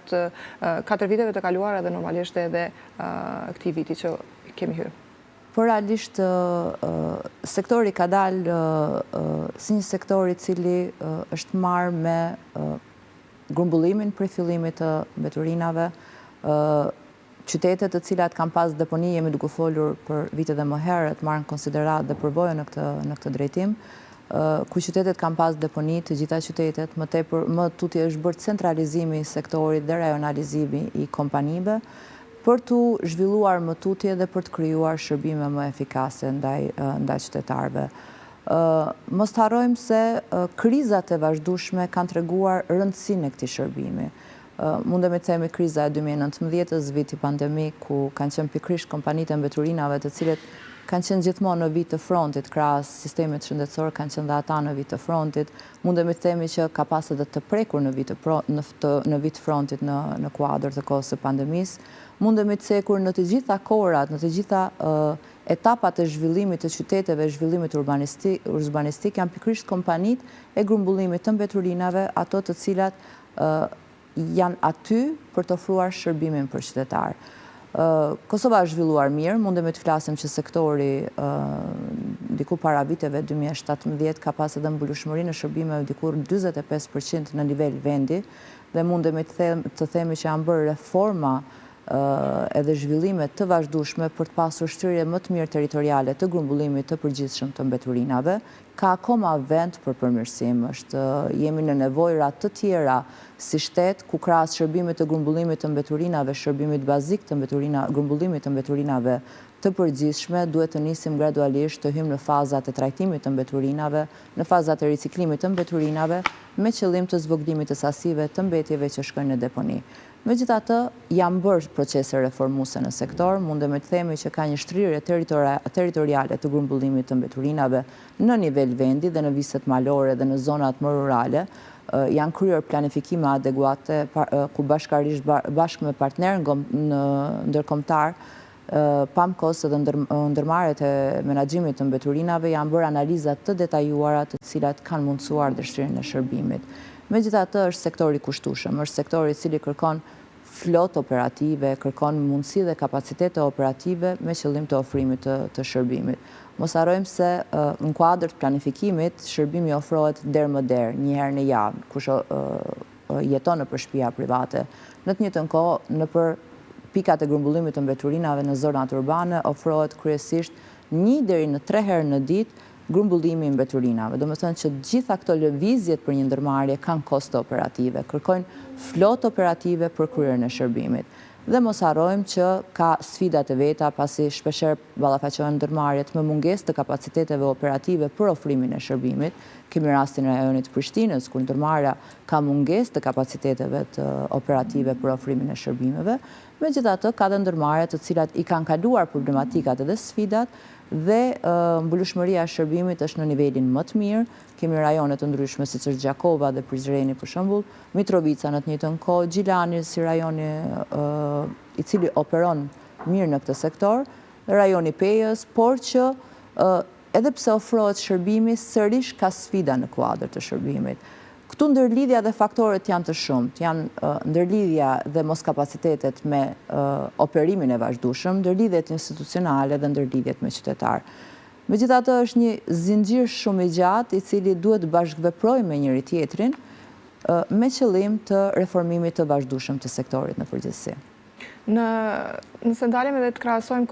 4 viteve të kaluara dhe normalisht edhe këtij viti që kemi hyrë. Por realisht sektori ka dalë si një sektor i cili është marrë me grumbullimin për fillimit të mbeturinave, qytetet të cilat kanë pas deponi, jemi duke folur për vite dhe më herët, marrën konsiderat dhe përvojën në këtë drejtim, ku qytetet kanë pas deponi, të gjitha qytetet, më tutje është bërë centralizimi i sektorit dhe rajonalizimi i kompanive, për të zhvilluar më tutje dhe për të krijuar shërbime më efikase ndaj qytetarëve. Mos të harrojmë se krizat e vazhdueshme kanë treguar rëndësinë e këtij shërbimi. Mundemi të themi kriza e 2019-s, viti pandemik, ku kanë qenë pikërisht kompanitë e mbeturinave të cilët kanë qenë gjithmonë në vit të frontit, krahas sistemit shëndetësor, kanë qenë dhe ata në vit të frontit. Mundemi të themi që ka pas edhe të prekur në vit të frontit në kuadër të kohës së pandemisë. Mundemi të cekur në të gjitha kohrat, në të gjitha etapat e zhvillimit të qyteteve, zhvillimit urbanistik, janë pikërisht kompanitë e grumbullimit të mbeturinave, ato të cilat janë aty për të ofruar shërbimin për qytetar. Kosova është zhvilluar mirë, mundemi të flasim që sektori diku para viteve 2017 ka pas edhe mbulueshmëri në shërbime diku 45% në nivel vendi dhe mundemi të themi që janë bërë reforma edhe zhvillime të vazhdueshme për të pasur shtrirje më të mirë territoriale të grumbullimit të përgjithshëm të mbeturinave. Ka akoma vend për përmirësim. Jemi në nevojra të tjera si shtet, ku krahas shërbimit të grumbullimit të mbeturinave, shërbimit bazik të grumbullimit të mbeturinave të përgjithshme, duhet të nisim gradualisht të hyjmë në fazat e trajtimit të mbeturinave, në fazat e riciklimit të mbeturinave, me qëllim të zvogëlimit të sasive të mbetjeve që shkojnë në deponi. Megjithatë, janë bërë procese reformuese në sektor, mundemi të themi që ka një shtrirje territoriale të grumbullimit të mbeturinave në nivel vendi dhe në viset malore dhe në zonat më rurale. Janë kryer planifikime adeguate ku bashkë me partnerë ndërkombëtar, PAMKOS dhe ndërmarrjet e menaxhimit të mbeturinave janë bërë analiza të detajuara të cilat kanë mundësuar dështirin e shërbimit. Megjithatë, është sektori kushtueshëm, është sektori i cili kërkon flot operative, kërkon mundësi dhe kapacitete operative me qëllim të ofrimit të shërbimit. Mos harrojmë se në kuadër të planifikimit, shërbimi ofrohet der më der, një herë në javë, kush jeton nëpër shtëpia private. Në të njëjtën kohë, nëpër pikat e grumbullimit të mbeturinave në zonat urbane, ofrohet kryesisht 1 deri në 3 herë në ditë grumbullimi i mbeturinave. Do të thënë që gjitha këto lëvizjet për një ndërmarrje kanë koste operative, kërkojnë flot operative për kryerjen e shërbimit. Dhe mos harrojmë që ka sfidat e veta, pasi shpeshherë ballafaqohen ndërmarrjet me mungesë të kapaciteteve operative për ofrimin e shërbimit. Kemi rastin e rajonit të Prishtinës, ku ndërmarrja ka mungesë të kapaciteteve operative për ofrimin e shërbimeve. Megjithatë, ka dhe ndërmarrje të cilat i kanë kaluar problematikat edhe sfidat dhe mbulueshmëria e shërbimit është në nivelin më të mirë. Kemi rajone të ndryshme siç është Gjakova dhe Prizreni për shembull, Mitrovica në të njëjtën kohë, Gjilani si rajoni i cili operon mirë në këtë sektor, rajoni Pejës, por që edhe pse ofrohet shërbimi, sërish ka sfida në kuadër të shërbimit. Këtu ndërlidhja dhe faktorët janë të shumtë, janë ndërlidhja dhe moskapacitetet me operimin e vazhdueshëm, ndërlidhjet institucionale dhe ndërlidhjet me qytetar. Megjithatë, është një zinxhir shumë i gjatë i cili duhet bashkëveprojë me njëri tjetrin me qëllim të reformimit të vazhdueshëm të sektorit në përgjithësi. Nëse ndalemi dhe të krahasojmë